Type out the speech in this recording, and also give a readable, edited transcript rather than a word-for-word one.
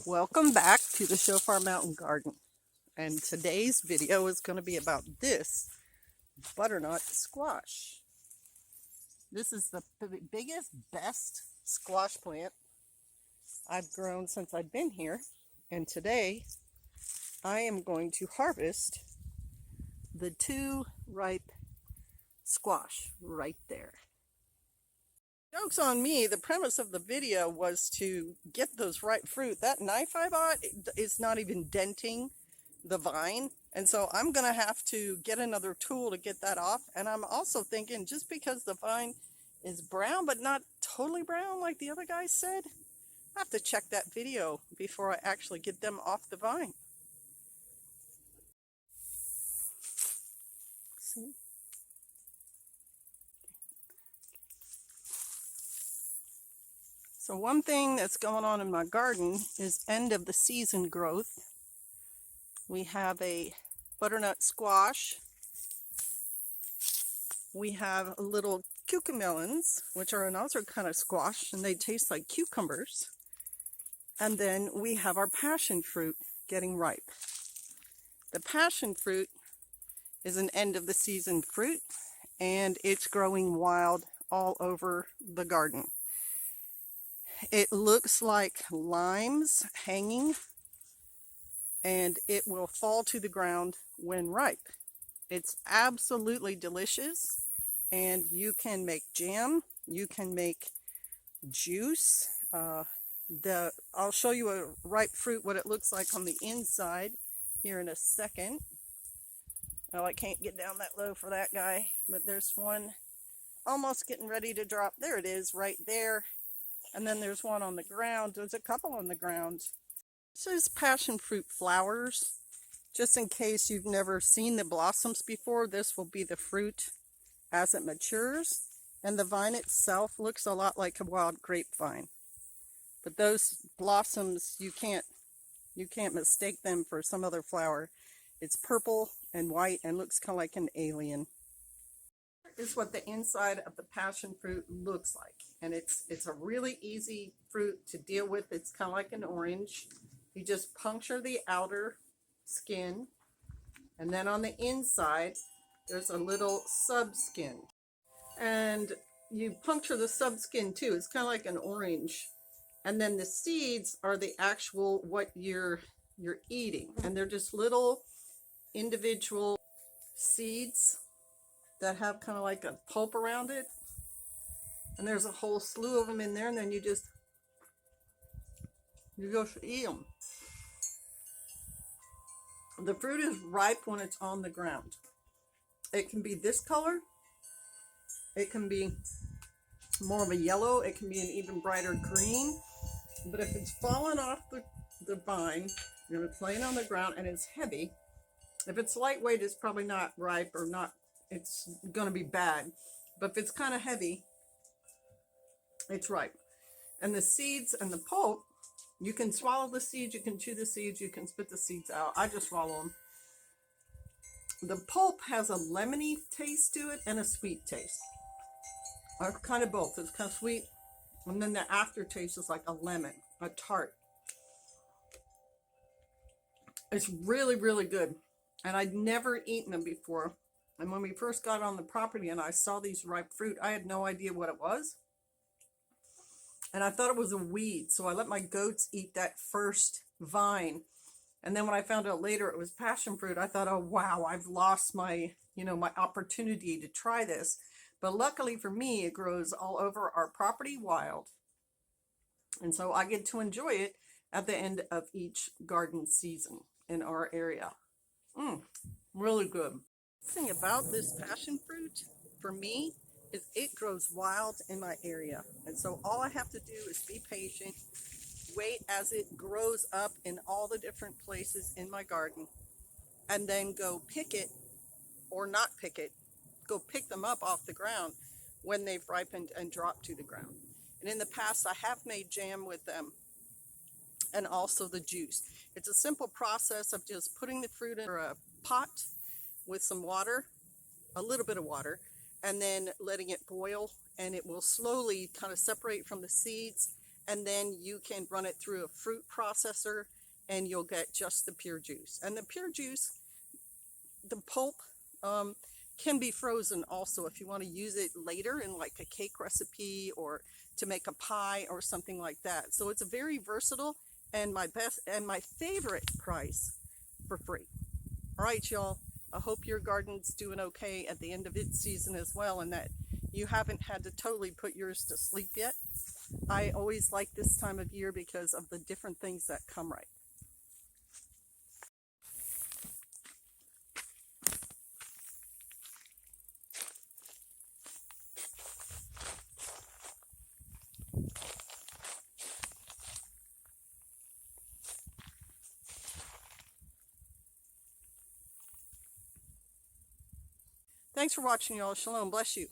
Welcome back to the Shofar Mountain Garden, and today's video is going to be about this butternut squash. This is the biggest, best squash plant I've grown since I've been here, and today I am going to harvest the two ripe squash right there. Joke's on me, the premise of the video was to get those ripe fruit. That knife I bought is not even denting the vine, and so I'm gonna have to get another tool to get that off. And I'm also thinking, just because the vine is brown but not totally brown like the other guy said, I have to check that video before I actually get them off the vine. See? So one thing that's going on in my garden is end of the season growth. We have a butternut squash. We have little cucamelons, which are another kind of squash, and they taste like cucumbers. And then we have our passion fruit getting ripe. The passion fruit is an end of the season fruit, and it's growing wild all over the garden. It looks like limes hanging, and it will fall to the ground when ripe. It's absolutely delicious, and you can make jam, you can make juice. I'll show you a ripe fruit, what it looks like on the inside here in a second. Well, I can't get down that low for that guy, but there's one almost getting ready to drop. There it is, right there. And then there's one on the ground. There's a couple on the ground. This is passion fruit flowers. Just in case you've never seen the blossoms before, this will be the fruit as it matures. And the vine itself looks a lot like a wild grapevine. But those blossoms, you can't mistake them for some other flower. It's purple and white and looks kind of like an alien. Is what the inside of the passion fruit looks like, and it's a really easy fruit to deal with. It's kind of like an orange. You just puncture the outer skin, and then on the inside there's a little subskin, and you puncture the subskin too. It's kind of like an orange, and then the seeds are the actual what you're eating, and they're just little individual seeds that have kind of like a pulp around it, and there's a whole slew of them in there, and then you just eat them. The fruit is ripe when it's on the ground. It can be this color, it can be more of a yellow, it can be an even brighter green, but if it's fallen off the vine, you know, it's laying on the ground and it's heavy, if it's lightweight, it's probably not ripe, or not, it's going to be bad. But if it's kind of heavy, it's ripe. And the seeds and the pulp, you can swallow the seeds, you can chew the seeds, you can spit the seeds out. I just swallow them. The pulp has a lemony taste to it and a sweet taste. Or kind of both. It's kind of sweet, and then the aftertaste is like a lemon, a tart. It's really, really good. And I'd never eaten them before. And when we first got on the property and I saw these ripe fruit, I had no idea what it was. And I thought it was a weed. So I let my goats eat that first vine. And then when I found out later it was passion fruit, I thought, oh, wow, I've lost my opportunity to try this. But luckily for me, it grows all over our property wild. And so I get to enjoy it at the end of each garden season in our area. Really good. The thing about this passion fruit for me is it grows wild in my area, and so all I have to do is be patient, wait as it grows up in all the different places in my garden, and then go pick it or not pick it, go pick them up off the ground when they've ripened and dropped to the ground. And in the past I have made jam with them, and also the juice. It's a simple process of just putting the fruit in a pot with some water, a little bit of water, and then letting it boil, and it will slowly kind of separate from the seeds, and then you can run it through a fruit processor and you'll get just the pure juice. And the pure juice, the pulp, can be frozen also if you want to use it later in like a cake recipe or to make a pie or something like that. So it's a very versatile and my favorite price for free. All right, y'all. I hope your garden's doing okay at the end of its season as well, and that you haven't had to totally put yours to sleep yet. I always like this time of year because of the different things that come right. Thanks for watching, y'all. Shalom. Bless you.